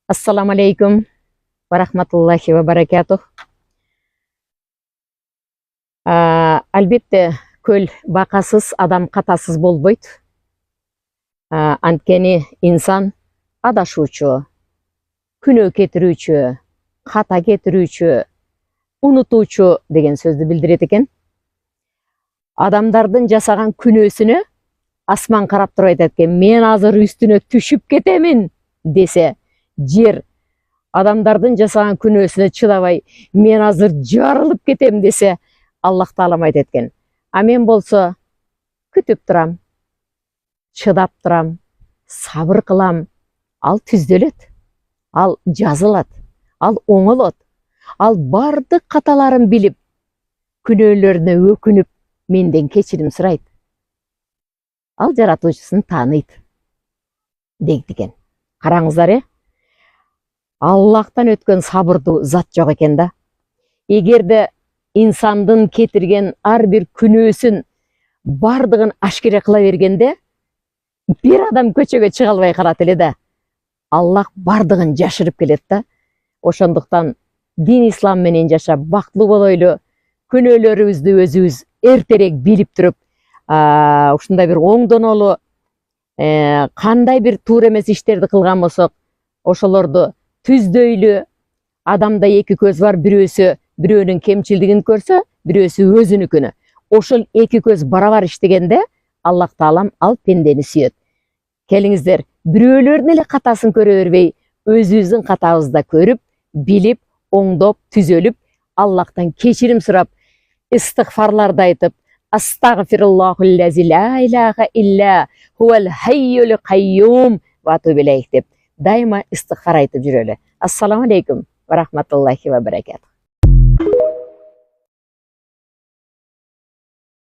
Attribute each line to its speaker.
Speaker 1: Assalamu alaikum wa rahmatullahi wa barakatuh. Albatta, ko'l baqasız, adam qatasız bolboyt. Antkeni insan adashuvchi, күнөө кетирүүчү, ката кетирүүчү, унутуучу деген сөздү билдирет экен. Адамдардын жасаган күнөөсүнө асман карап туруп айтат экен, мен азыр үстүнө түшүп кетемин десе, жер адамдардын жасаган күнөөсүнө чыдабай, мен азыр жарылып кетем десе, Аллах Таалам айтат экен. А мен болсо күтүп турам, чыдап турам, сабыр кылам. Ал түздөлөт, ал жазылат, ал оңолот, ал бардык каталарын билип, күнөөлөрүнө өкүнүп, менден кечирим сурайт. Ал жаратуучусун тааныйт деген. Караңыздар, Аллахтан өткөн сабырдуу зат жок экен да. Эгерде инсандын кетирген ар бир күнөөсүн бардыгын ашкере кыла бергенде, бир адам көчөгө чыга албай калат эле да. Аллах бардыгын жашырып келет да. Ошондуктан дин ислам менен жашап бактылуу болойлу, күнөөлөрүбүздү өзүбүз эртерээк билип туруп, ушундай бир оңдонолу, кандай бир туура эмес иштерди кылган болсок, ошолорду түздөйлү. Адамда эки көз бар, бирөөсү бирөөнүн кемчилдигин көрсө, бирөөсү өзүнүкүнү. Ошол эки көз барабар иштегенде, Аллах Таалам ал пендени сүйөт. Келиңиздер, бирөөлөрдүн эле катасын көрө бербей, өзүбүздүн катабызды көрүп, билип, оңдоп, түзөлүп, Аллахтан кечирим сурап, истигфарларды айтып, астагфируллахуллази ла илаха илля хувал хайюл кайюм ва атубу илейх деп дайыма истигфар айтып жүрөлү. Ассаламу алейкум ва рахматуллахи ва баракатух.